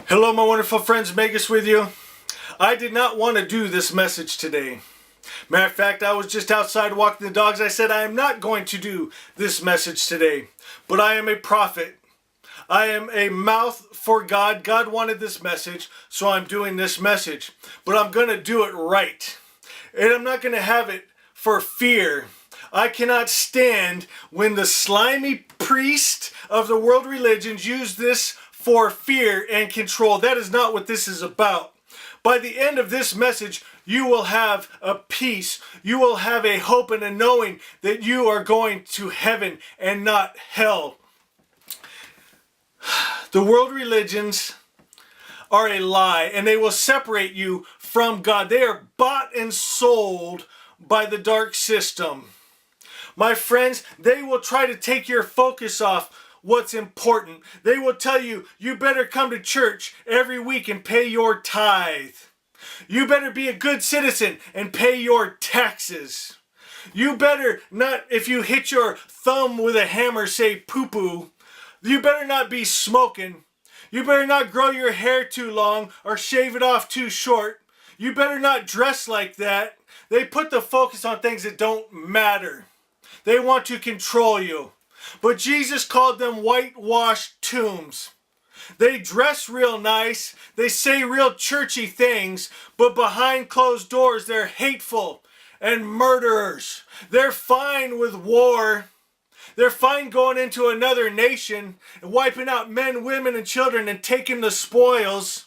Hello, my wonderful friends. Magus with you. I did not want to do this message today. Matter of fact, I was just outside walking the dogs. I said I am not going to do this message today, but I am a prophet. I am a mouth for God. God wanted this message, so I'm doing this message. But I'm going to do it right. And I'm not going to have it for fear. I cannot stand when the slimy priest of the world religions use this for fear and control. That is not what this is about. By the end of this message, you will have a peace. You will have a hope and a knowing that you are going to heaven and not hell. The world religions are a lie, and they will separate you from God. They are bought and sold by the dark system. My friends, they will try to take your focus off what's important. They will tell you, you better come to church every week and pay your tithe. You better be a good citizen and pay your taxes. You better not, if you hit your thumb with a hammer, say poo-poo. You better not be smoking. You better not grow your hair too long or shave it off too short. You better not dress like that. They put the focus on things that don't matter. They want to control you. But Jesus called them whitewashed tombs. They dress real nice. They say real churchy things. But behind closed doors, they're hateful and murderers. They're fine with war. They're fine going into another nation and wiping out men, women, and children and taking the spoils.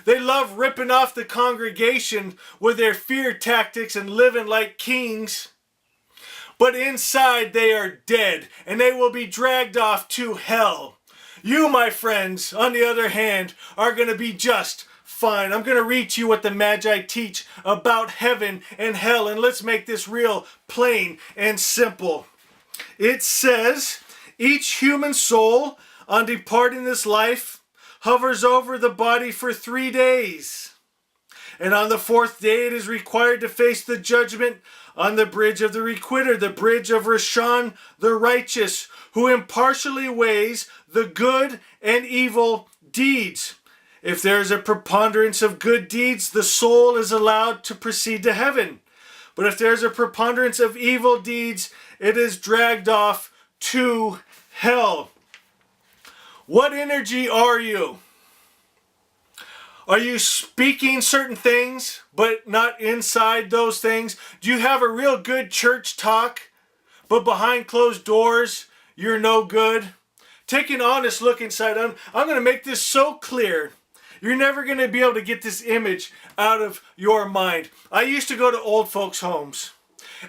They love ripping off the congregation with their fear tactics and living like kings. But inside they are dead, and they will be dragged off to hell. You, my friends, on the other hand, are going to be just fine. I'm going to read to you what the MAGI teach about heaven and hell, and let's make this real plain and simple. It says, each human soul, on departing this life, hovers over the body for 3 days. And on the 4th day it is required to face the judgment on the bridge of the requitter, the bridge of Rishon the righteous, who impartially weighs the good and evil deeds. If there is a preponderance of good deeds, the soul is allowed to proceed to heaven. But if there is a preponderance of evil deeds, it is dragged off to hell. What energy are you? Are you speaking certain things, but not inside those things? Do you have a real good church talk, but behind closed doors, you're no good? Take an honest look inside. I'm going to make this so clear. You're never going to be able to get this image out of your mind. I used to go to old folks' homes,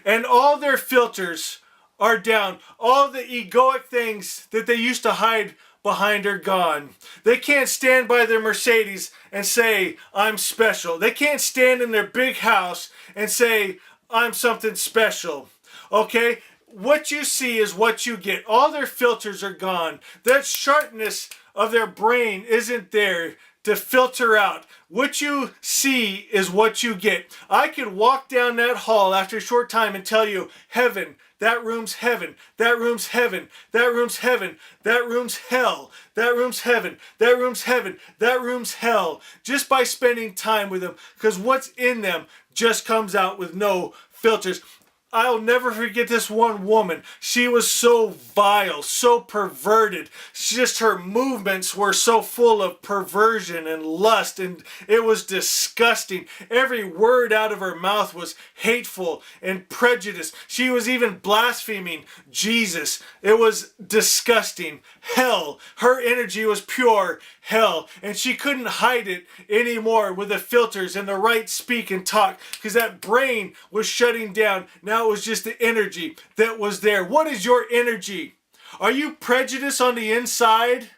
and all their filters are down. All the egoic things that they used to hide behind are gone. They can't stand by their Mercedes and say, I'm special. They can't stand in their big house and say, I'm something special. Okay? What you see is what you get. All their filters are gone. That sharpness of their brain isn't there to filter out. What you see is what you get. I could walk down that hall after a short time and tell you, heaven, that room's heaven, that room's heaven, that room's heaven, that room's hell, that room's heaven, that room's heaven, that room's hell, just by spending time with them, because what's in them just comes out with no filters. I'll never forget this one woman. She was so vile, so perverted. Just her movements were so full of perversion and lust, and it was disgusting. Every word out of her mouth was hateful and prejudiced. She was even blaspheming Jesus. It was disgusting. Hell. Her energy was pure hell, and she couldn't hide it anymore with the filters and the right speak and talk, because that brain was shutting down. Now it was just the energy that was there. What is your energy? Are you prejudiced on the inside?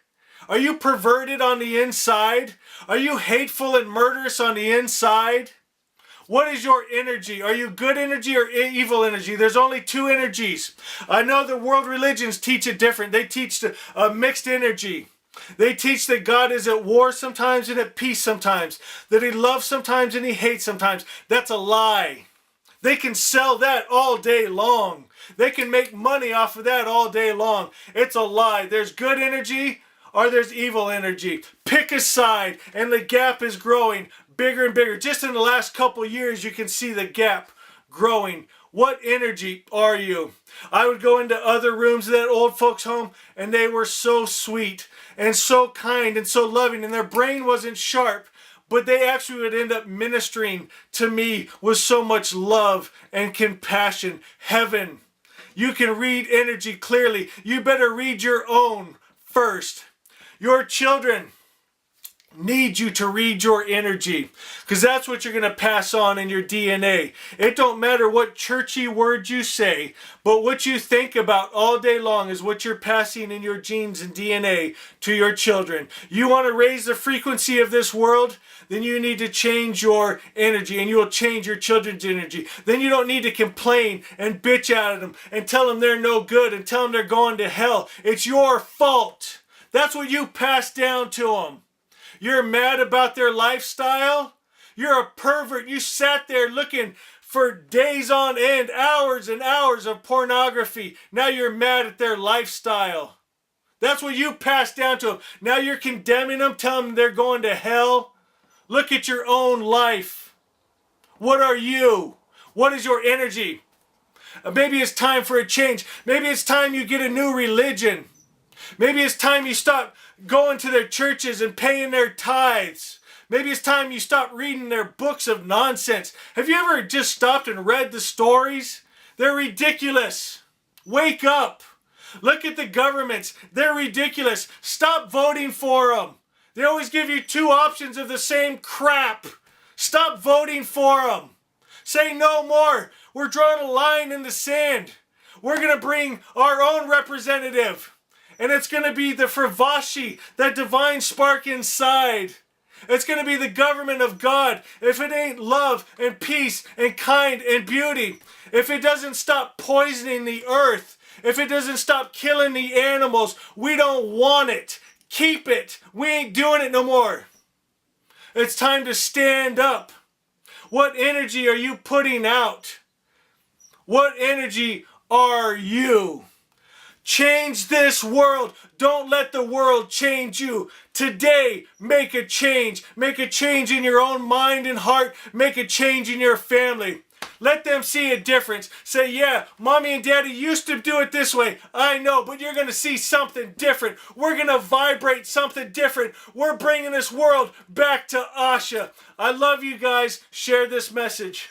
Are you perverted on the inside? Are you hateful and murderous on the inside? What is your energy? Are you good energy or evil energy? There's only two energies. I know the world religions teach it different. They teach a mixed energy. They teach that God is at war sometimes and at peace sometimes. That he loves sometimes and he hates sometimes. That's a lie. They can sell that all day long. They can make money off of that all day long. It's a lie. There's good energy or there's evil energy. Pick a side, and the gap is growing bigger and bigger. Just in the last couple years, you can see the gap growing. What energy are you? I would go into other rooms of that old folks' home, and they were so sweet and so kind and so loving, and their brain wasn't sharp, but they actually would end up ministering to me with so much love and compassion. Heaven. You can read energy clearly. You better read your own first. Your children need you to read your energy, because that's what you're going to pass on in your DNA. It don't matter what churchy words you say, but what you think about all day long is what you're passing in your genes and DNA to your children. You want to raise the frequency of this world? Then you need to change your energy, and you will change your children's energy. Then you don't need to complain and bitch at them and tell them they're no good and tell them they're going to hell. It's your fault. That's what you pass down to them. You're mad about their lifestyle? You're a pervert. You sat there looking for days on end, hours and hours of pornography. Now you're mad at their lifestyle. That's what you passed down to them. Now you're condemning them, telling them they're going to hell. Look at your own life. What are you? What is your energy? Maybe it's time for a change. Maybe it's time you get a new religion. Maybe it's time you stop going to their churches and paying their tithes. Maybe it's time you stop reading their books of nonsense. Have you ever just stopped and read the stories? They're ridiculous. Wake up. Look at the governments. They're ridiculous. Stop voting for them. They always give you two options of the same crap. Stop voting for them. Say no more. We're drawing a line in the sand. We're going to bring our own representative. And it's going to be the Fravashi, that divine spark inside. It's going to be the government of God. If it ain't love and peace and kind and beauty, if it doesn't stop poisoning the earth, if it doesn't stop killing the animals, we don't want it. Keep it. We ain't doing it no more. It's time to stand up. What energy are you putting out? What energy are you? Change this world. Don't let the world change you. Today, make a change. Make a change in your own mind and heart. Make a change in your family. Let them see a difference. Say, yeah, mommy and daddy used to do it this way. I know, but you're going to see something different. We're going to vibrate something different. We're bringing this world back to Asha. I love you guys. Share this message.